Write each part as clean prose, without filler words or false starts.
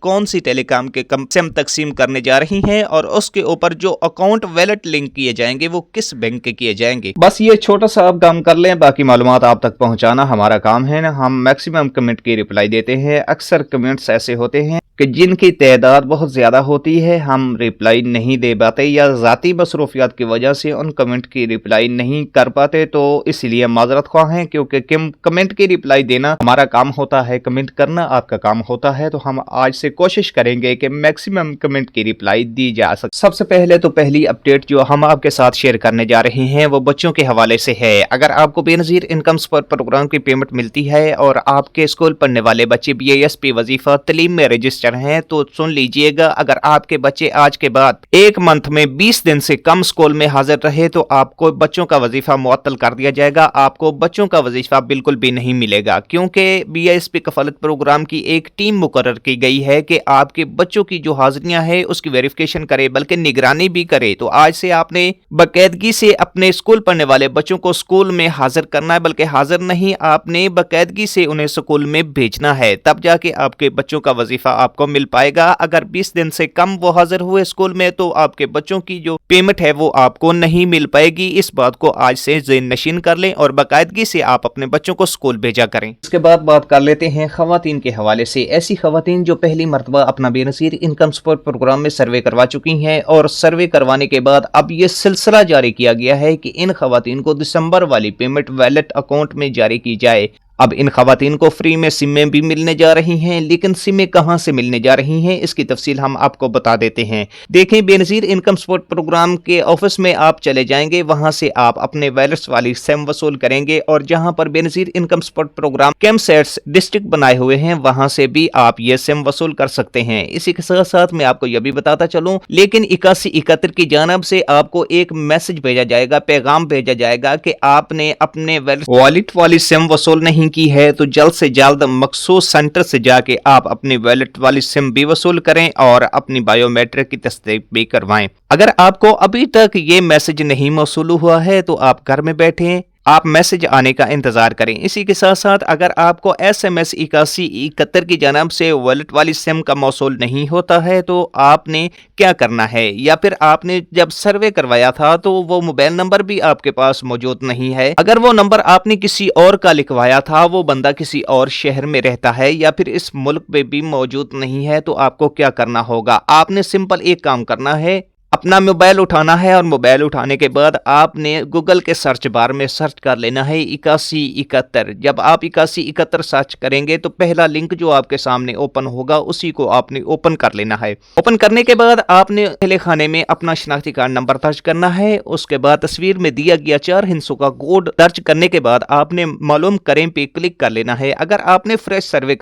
کون سی ٹیلی کام کے سم تقسیم کرنے جا رہی ہیں اور اس کے اوپر جو اکاؤنٹ ویلٹ لنک کیے جائیں گے وہ کس بینک کے کیے جائیں گے۔ بس یہ چھوٹا سا آپ کام کر لیں، باقی معلومات آپ تک پہنچانا ہمارا کام ہے۔ ہم میکسیمم کمنٹ کی رپلائی دیتے ہیں۔ اکثر کمنٹس ایسے ہوتے ہیں کہ جن کی تعداد بہت زیادہ ہوتی ہے، ہم رپلائی نہیں دے پاتے یا ذاتی مصروفیات کی وجہ سے ان کمنٹ کی رپلائی نہیں کر پاتے، تو اس لیے معذرت خواہ ہیں، کیونکہ کمنٹ کی رپلائی دینا ہمارا کام ہوتا ہے، کمنٹ کرنا آپ کا کام ہوتا ہے۔ تو ہم آج سے کوشش کریں گے کہ میکسیمم کمنٹ کی رپلائی دی جا سکے۔ سب سے پہلے تو پہلی اپڈیٹ جو ہم آپ کے ساتھ شیئر کرنے جا رہے ہیں وہ بچوں کے حوالے سے ہے۔ اگر آپ کو بے نظیر انکم سپورٹ پروگرام کی پیمنٹ ملتی ہے اور آپ کے اسکول پڑھنے والے بچے BISP وظیفہ تعلیم میں رجسٹر ہیں تو سن لیجئے گا، اگر آپ کے بچے آج کے بعد ایک منتھ میں 20 دن سے کم اسکول میں حاضر رہے تو آپ کو بچوں کا وظیفہ معطل کر دیا جائے گا، آپ کو بچوں کا وظیفہ بالکل بھی نہیں ملے گا، کیونکہ BISP کفالت پروگرام کی ایک ٹیم مقرر کی گئی ہے کہ آپ کے بچوں کی جو حاضریاں ہیں اس کی ویریفیکیشن کرے، بلکہ نگرانی بھی کرے۔ تو آج سے آپ نے باقاعدگی سے اپنے اسکول پڑھنے والے بچوں کو اسکول میں حاضر کرنا ہے، بلکہ حاضر نہیں، آپ نے باقاعدگی سے انہیں اسکول میں بھیجنا ہے، تب جا کے آپ کے بچوں کا وظیفہ آپ کو مل پائے گا۔ اگر 20 دن سے کم وہ حاضر ہوئے اسکول میں تو آپ کے بچوں کی جو پیمنٹ ہے وہ آپ کو نہیں مل پائے گی۔ اس بات کو آج سے ذہن نشین کر لیں اور باقاعدگی سے آپ اپنے بچوں کو اسکول بھیجا کریں۔ اس کے بعد بات کر لیتے ہیں خواتین کے حوالے سے۔ ایسی خواتین جو پہلی مرتبہ اپنا بے نظیر انکم سپورٹ پروگرام میں سروے کروا چکی ہیں اور سروے کروانے کے بعد اب یہ سلسلہ جاری کیا گیا ہے کہ ان خواتین کو دسمبر والی پیمنٹ ویلٹ اکاؤنٹ میں جاری کی جائے۔ اب ان خواتین کو فری میں سمیں بھی ملنے جا رہی ہیں، لیکن سمیں کہاں سے ملنے جا رہی ہیں اس کی تفصیل ہم آپ کو بتا دیتے ہیں۔ دیکھیں، بے نظیر انکم سپورٹ پروگرام کے آفس میں آپ چلے جائیں گے، وہاں سے آپ اپنے ویلٹس والی سم وصول کریں گے اور جہاں پر Benazir income support program camp sites district بنائے ہوئے ہیں وہاں سے بھی آپ یہ سم وصول کر سکتے ہیں۔ اسی کے ساتھ ساتھ میں آپ کو یہ بھی بتاتا چلوں، لیکن 8171 کی جانب سے آپ کو ایک میسج بھیجا جائے گا، پیغام بھیجا جائے گا کہ آپ نے اپنے والٹ والی سم وصول نہیں کی ہے تو جلد سے جلد مخصوص سینٹر سے جا کے آپ اپنی ویلٹ والی سم بھی وصول کریں اور اپنی بائیو میٹرک کی تصدیق بھی کروائیں۔ اگر آپ کو ابھی تک یہ میسج نہیں موصول ہوا ہے تو آپ گھر میں بیٹھیں، آپ میسج آنے کا انتظار کریں۔ اسی کے ساتھ ساتھ اگر آپ کو SMS 8171 کی جانب سے ویلٹ والی سم کا موصول نہیں ہوتا ہے تو آپ نے کیا کرنا ہے، یا پھر آپ نے جب سروے کروایا تھا تو وہ موبائل نمبر بھی آپ کے پاس موجود نہیں ہے، اگر وہ نمبر آپ نے کسی اور کا لکھوایا تھا، وہ بندہ کسی اور شہر میں رہتا ہے یا پھر اس ملک میں بھی موجود نہیں ہے، تو آپ کو کیا کرنا ہوگا، آپ نے سمپل ایک کام کرنا ہے، اپنا موبائل اٹھانا ہے اور موبائل اٹھانے کے بعد آپ نے گوگل کے سرچ بار میں سرچ کر لینا ہے 8171۔ جب آپ 8171 سرچ کریں گے تو پہلا لنک جو آپ کے سامنے اوپن ہوگا اسی کو آپ نے اوپن کر لینا ہے۔ اوپن کرنے کے بعد آپ نے پہلے خانے میں اپنا شناختی کارڈ نمبر درج کرنا ہے، اس کے بعد تصویر میں دیا گیا 4 ہندسوں کا کوڈ درج کرنے کے بعد آپ نے معلوم کریں پہ کلک کر لینا ہے۔ اگر آپ نے فریش سروے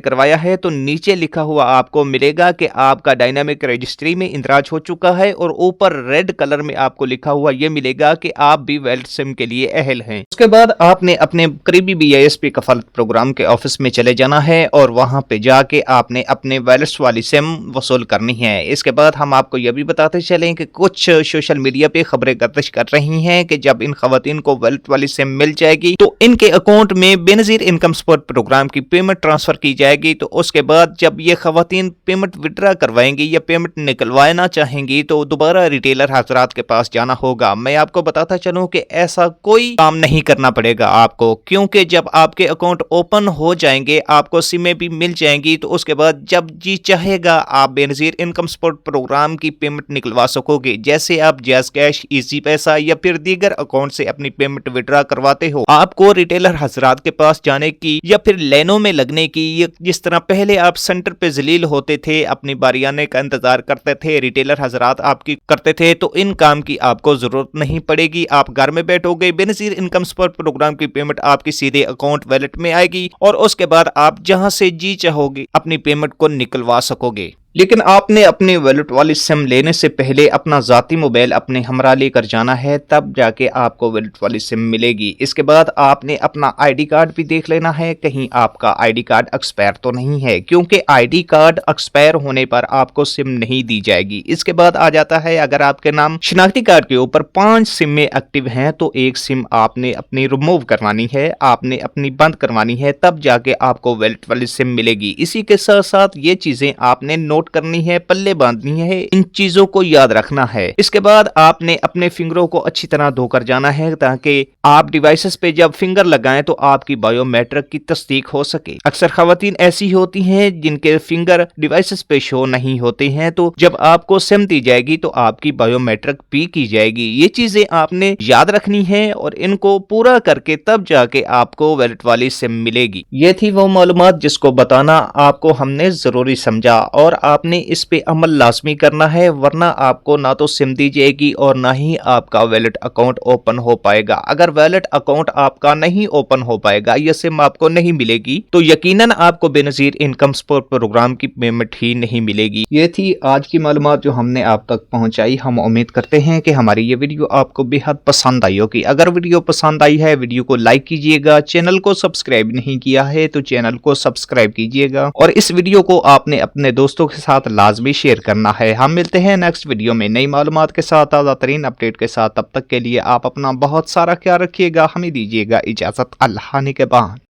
کروایا ہے تو نیچے لکھا ہوا آپ کو ملے گا کہ آپ کا ڈائنامک رجسٹر میں اندراج ہو چکا ہے اور اوپر ریڈ کلر میں آپ کو لکھا ہوا یہ ملے گا کہ آپ بھی ویلٹ سم کے لیے اہل ہیں۔ اس کے بعد آپ نے اپنے قریبی BISP کفالت پروگرام کے آفس میں چلے جانا ہے اور وہاں پہ جا کے آپ نے اپنے ویلٹس والی سم وصول کرنی ہے۔ اس کے بعد ہم آپ کو یہ بھی بتاتے چلیں کہ کچھ سوشل میڈیا پہ خبریں گردش کر رہی ہیں کہ جب ان خواتین کو ویلٹ والی سم مل جائے گی تو ان کے اکاؤنٹ میں بے نظیر انکم سپورٹ پروگرام کی پیمنٹ ٹرانسفر کی جائے گی، تو اس کے بعد جب یہ خواتین پیمنٹ وڈرا کروائیں گی یا پیمنٹ نکلوانا چاہیں گی تو دوبارہ ریٹیلر حضرات کے پاس جانا ہوگا۔ میں آپ کو بتاتا چلوں کہ ایسا کوئی کام نہیں کرنا پڑے گا آپ کو، کیونکہ جب آپ کے اکاؤنٹ اوپن ہو جائیں گے آپ کو سمیں بھی مل جائیں گی، تو اس کے بعد جب جی چاہے گا آپ بے نظیر انکم سپورٹ پروگرام کی پیمنٹ نکلوا سکو گے۔ جیسے آپ جیز کیش، ایزی پیسہ یا پھر دیگر اکاؤنٹ سے اپنی پیمنٹ وڈرا کرواتے ہو، آپ کو ریٹیلر حضرات کے پاس جانے کی یا پھر لائنوں میں لگنے کی، جس طرح پہلے آپ سینٹر پہ ذلیل ہوتے تھے، اپنی باری آنے کا انتظار کرتے تھے، ریٹیلر حضرات آپ کی کرتے تھے، تو ان کام کی آپ کو ضرورت نہیں پڑے گی۔ آپ گھر میں بیٹھو گے، بے نظیر انکم سپورٹ پروگرام کی پیمنٹ آپ کی سیدھے اکاؤنٹ ویلٹ میں آئے گی اور اس کے بعد آپ جہاں سے جی چاہو گے اپنی پیمنٹ کو نکلوا سکو گے۔ لیکن آپ نے اپنے ویلٹ والی سم لینے سے پہلے اپنا ذاتی موبائل اپنے ہمراہ لے کر جانا ہے، تب جا کے آپ کو ویلٹ والی سم ملے گی۔ اس کے بعد آپ نے اپنا آئی ڈی کارڈ بھی دیکھ لینا ہے، کہیں آپ کا آئی ڈی کارڈ ایکسپائر تو نہیں ہے، کیونکہ آئی ڈی کارڈ ایکسپائر ہونے پر آپ کو سم نہیں دی جائے گی۔ اس کے بعد آ جاتا ہے، اگر آپ کے نام شناختی کارڈ کے اوپر 5 سمیں ایکٹیو ہیں تو ایک سم آپ نے اپنی ریموو کروانی ہے، آپ نے اپنی بند کروانی ہے، تب جا کے آپ کو ویلٹ والی سم ملے گی۔ اسی کے ساتھ ساتھ یہ چیزیں آپ نے نوٹ کرنی ہے، پلے باندھنی ہے، ان چیزوں کو یاد رکھنا ہے۔ اس کے بعد آپ نے اپنے فنگروں کو اچھی طرح دھو کر جانا ہے، تاکہ آپ ڈیوائسز پہ جب فنگر لگائیں تو آپ کی بایو میٹرک کی تصدیق ہو سکے۔ اکثر خواتین ایسی ہوتی ہیں جن کے فنگر ڈیوائسز پہ شو نہیں ہوتے ہیں، تو جب آپ کو سم دی جائے گی تو آپ کی بایو میٹرک بھی کی جائے گی۔ یہ چیزیں آپ نے یاد رکھنی ہے اور ان کو پورا کر کے تب جا کے آپ کو ویلٹ والی سم ملے گی۔ یہ تھی وہ معلومات جس کو بتانا آپ کو ہم نے ضروری سمجھا، اور آپ نے اس پہ عمل لازمی کرنا ہے، ورنہ آپ کو نہ تو سم دی جائے گی اور نہ ہی آپ کا ویلٹ اکاؤنٹ اوپن ہو پائے گا۔ اگر ویلٹ اکاؤنٹ آپ کا نہیں اوپن ہو پائے گا یا سم آپ کو نہیں ملے گی تو یقیناً آپ کو بے نظیر انکم سپورٹ پروگرام کی پیمنٹ ہی نہیں ملے گی۔ یہ تھی آج کی معلومات جو ہم نے آپ تک پہنچائی۔ ہم امید کرتے ہیں کہ ہماری یہ ویڈیو آپ کو بے حد پسند آئی ہوگی۔ اگر ویڈیو پسند آئی ہے، ویڈیو کو لائک کیجئے گا، چینل کو سبسکرائب نہیں کیا ہے تو چینل کو سبسکرائب کیجئے گا، اور اس ویڈیو کو آپ نے اپنے دوستوں کے ساتھ لازمی شیئر کرنا ہے۔ ہم ملتے ہیں نیکسٹ ویڈیو میں نئی معلومات کے ساتھ، تازہ ترین اپڈیٹ کے ساتھ۔ تب تک کے لیے آپ اپنا بہت سارا خیال رکھیے گا۔ ہمیں دیجیے گا اجازت۔ اللہ نگہبان۔